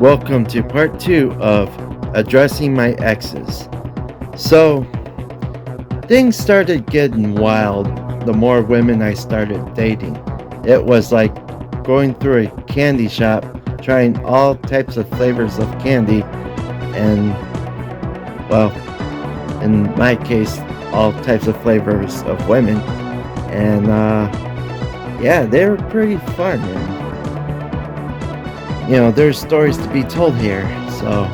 Welcome to part 2 of addressing my exes. So, things started getting wild the more women I started dating. It was like going through a candy shop, trying all types of flavors of candy, and, well, in my case, all types of flavors of women. And, yeah, they were pretty fun. And, there's stories to be told here. So,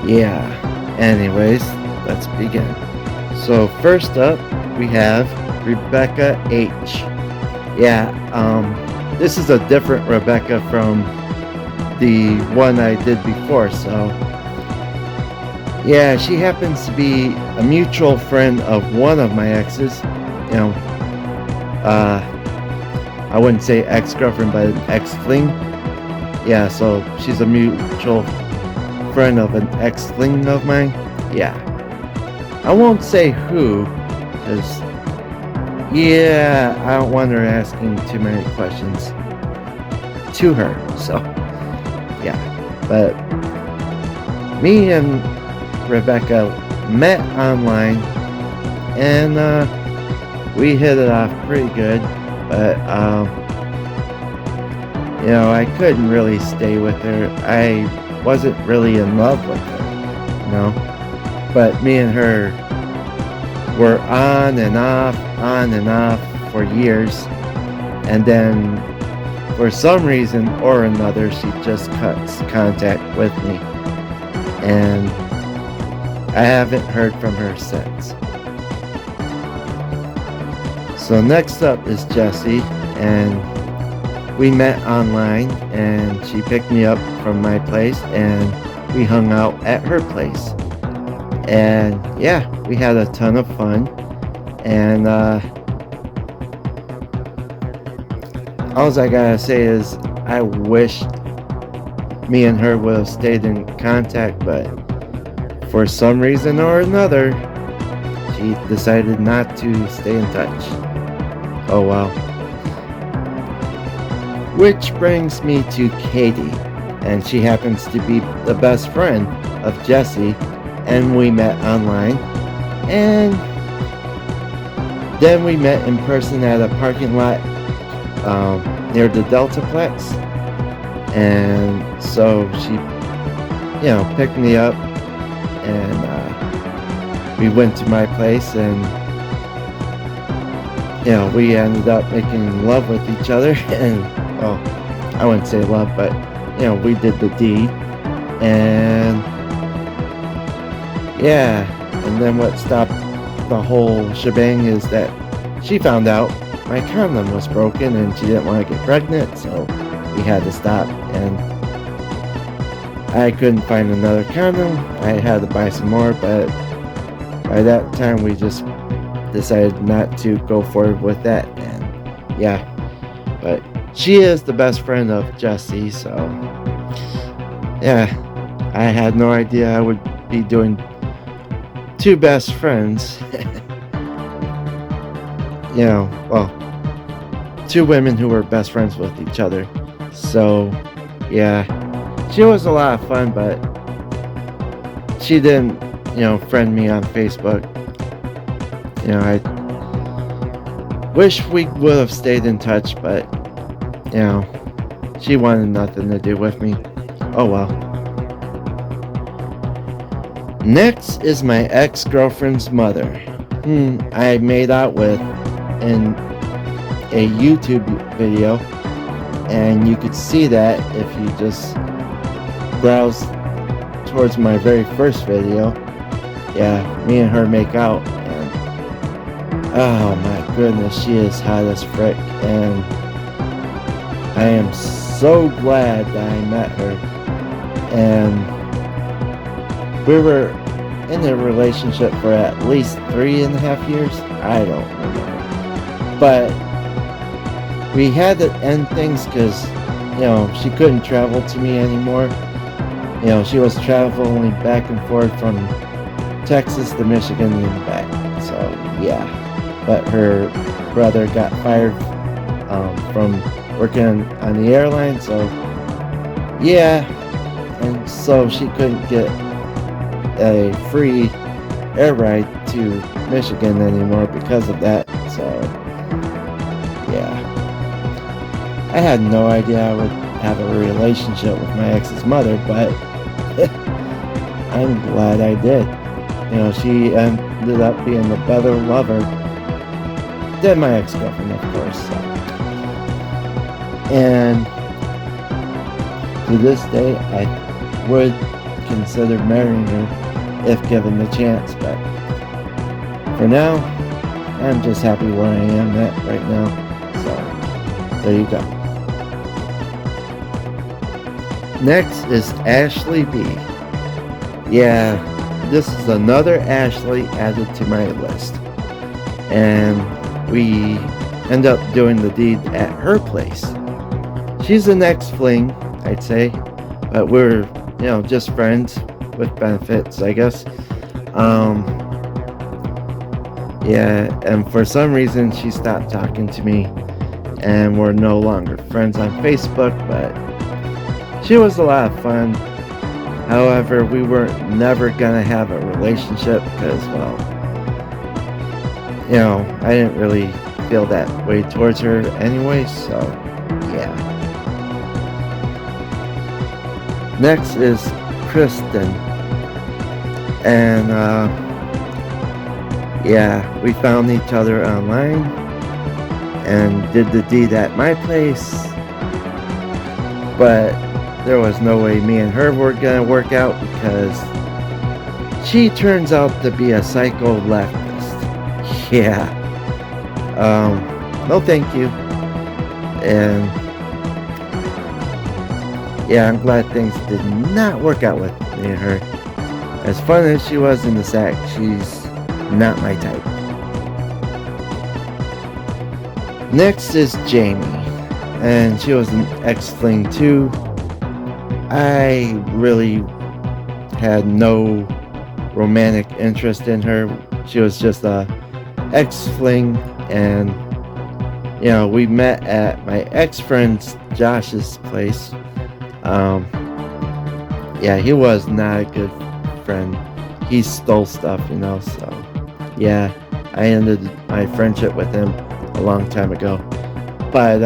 yeah. Anyways, let's begin. So, first up, we have Rebecca H. Yeah, this is a different Rebecca from the one I did before. So, yeah, she happens to be a mutual friend of one of my exes. I wouldn't say ex-girlfriend, but an ex-fling. Yeah, so she's a mutual friend of an ex-fling of mine. Yeah. I won't say who, because, yeah, I don't want her asking too many questions to her. So, yeah. But me and Rebecca met online, and we hit it off pretty good. But, I couldn't really stay with her. I wasn't really in love with her. But me and her were on and off for years. And then, for some reason or another, she just cuts contact with me. And I haven't heard from her since. So next up is Jessie, and we met online, and she picked me up from my place, and we hung out at her place. And yeah, we had a ton of fun. And all I gotta say is I wish me and her would have stayed in contact, but for some reason or another, she decided not to stay in touch. Oh well. Which brings me to Katie, and she happens to be the best friend of Jessie, and we met online, and then we met in person at a parking lot near the Deltaplex, and so she, picked me up, and we went to my place, and we ended up making love with each other, and I wouldn't say love, but we did the deed, and yeah, and then what stopped the whole shebang is that she found out my condom was broken, and she didn't want to get pregnant, so we had to stop, and I couldn't find another condom. I had to buy some more, but by that time we just decided not to go forward with that, and yeah, but she is the best friend of Jessie, so yeah, I had no idea I would be doing two best friends. Two women who were best friends with each other. So yeah, she was a lot of fun, but she didn't, friend me on Facebook. I wish we would have stayed in touch, but she wanted nothing to do with me. Oh well. Next is my ex-girlfriend's mother, whom I made out with in a YouTube video, and you could see that if you just browse towards my very first video. Yeah, me and her make out, and oh my goodness, she is hot as frick, and I am so glad that I met her. And we were in a relationship for at least 3.5 years. I don't remember. But we had to end things because, she couldn't travel to me anymore. She was traveling back and forth from Texas to Michigan and back. So, yeah. But her brother got fired from working on the airline, so Yeah, and so she couldn't get a free air ride to Michigan anymore because of that. So, yeah. I had no idea I would have a relationship with my ex's mother, but I'm glad I did. She ended up being a better lover than my ex-girlfriend, of course. So. And to this day, I would consider marrying her if given the chance, but for now, I'm just happy where I am at right now. So, there you go. Next is Ashley B. Yeah, this is another Ashley added to my list. And we end up doing the deed at her place. She's the next fling, I'd say, but we're, just friends with benefits, I guess. Yeah, and for some reason she stopped talking to me, and we're no longer friends on Facebook, but she was a lot of fun. However, we were never gonna have a relationship because, well, I didn't really feel that way towards her anyway, so yeah. Next is Kristen. And yeah, we found each other online and did the deed at my place. But there was no way me and her were gonna work out because she turns out to be a psycho leftist. Yeah. No thank you. And yeah, I'm glad things did not work out with me and her. As fun as she was in the sack, she's not my type. Next is Jamie, and she was an ex-fling too. I really had no romantic interest in her. She was just a ex-fling, and we met at my ex-friend's Josh's place. Yeah, he was not a good friend. He stole stuff, so yeah, I ended my friendship with him a long time ago. But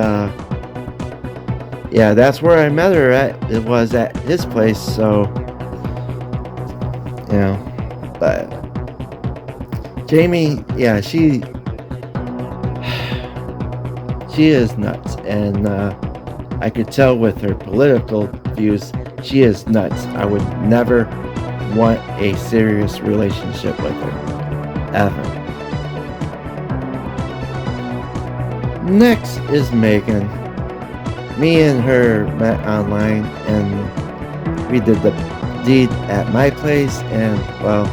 yeah, that's where I met her at. It was at his place, so but Jamie, yeah, she is nuts, and I could tell with her political views, she is nuts. I would never want a serious relationship with her, ever. Next is Megan. Me and her met online, and we did the deed at my place, and well,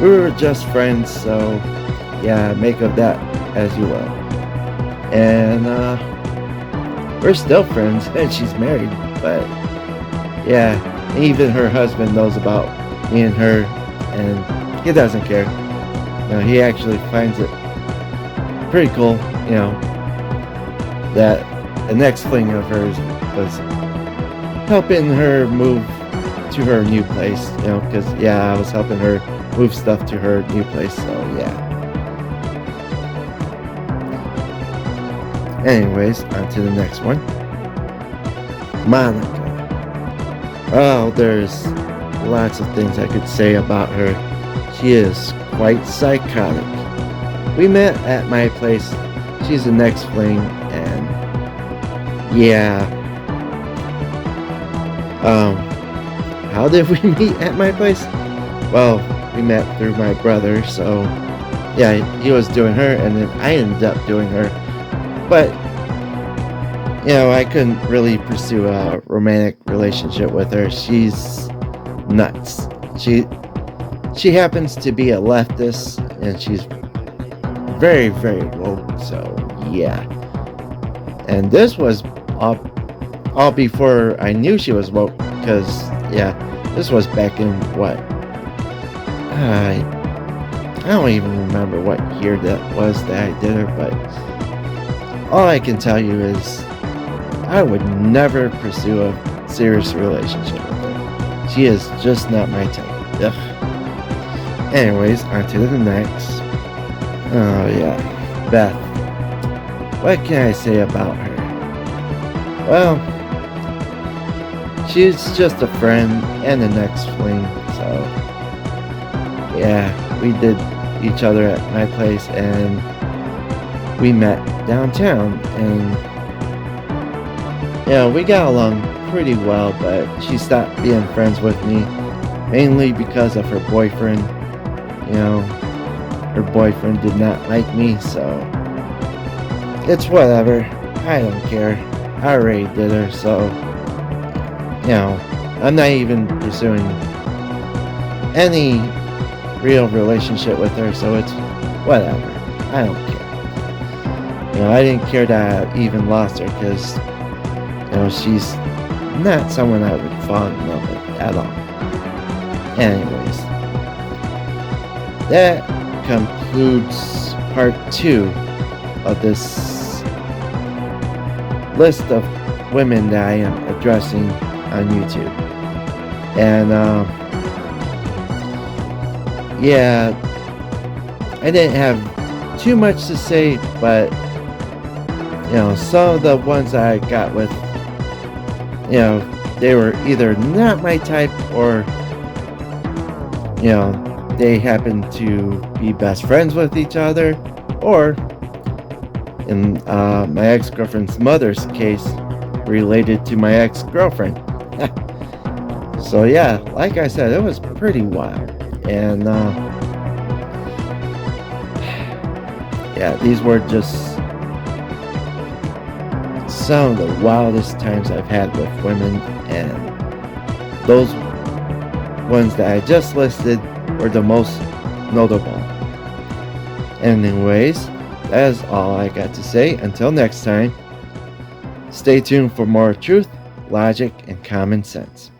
we were just friends, so yeah, make of that as you will. And we're still friends, and she's married, but yeah, even her husband knows about me and her, and he doesn't care. He actually finds it pretty cool, that the next fling of hers was helping her move to her new place, because yeah, I was helping her move stuff to her new place, so yeah. Anyways, on to the next one. Monica. Oh, there's lots of things I could say about her. She is quite psychotic. We met at my place. She's the next fling, and yeah. How did we meet at my place? Well, we met through my brother, so yeah, he was doing her, and then I ended up doing her. But I couldn't really pursue a romantic relationship with her. She's nuts. She happens to be a leftist, and she's very, very woke, so yeah. And this was all before I knew she was woke, because yeah, this was back in what? I don't even remember what year that was that I did her, but all I can tell you is I would never pursue a serious relationship with her. She is just not my type. Ugh. Anyways, on to the next. Oh yeah, Beth. What can I say about her? Well, she's just a friend and the next fling, so yeah, we did each other at my place and we met downtown and we got along pretty well, but she stopped being friends with me mainly because of her boyfriend. Her boyfriend did not like me, so it's whatever. I don't care. I already did her, so I'm not even pursuing any real relationship with her, so it's whatever. I don't care. I didn't care that I even lost her because she's not someone I would fall in love with at all. Anyways, that concludes part 2 of this list of women that I am addressing on YouTube. And I didn't have too much to say, but some of the ones that I got with, they were either not my type or they happened to be best friends with each other, or in my ex-girlfriend's mother's case, related to my ex-girlfriend. So yeah, like I said, it was pretty wild. And these were just some of the wildest times I've had with women, and those ones that I just listed were the most notable. Anyways, that is all I got to say. Until next time, stay tuned for more truth, logic, and common sense.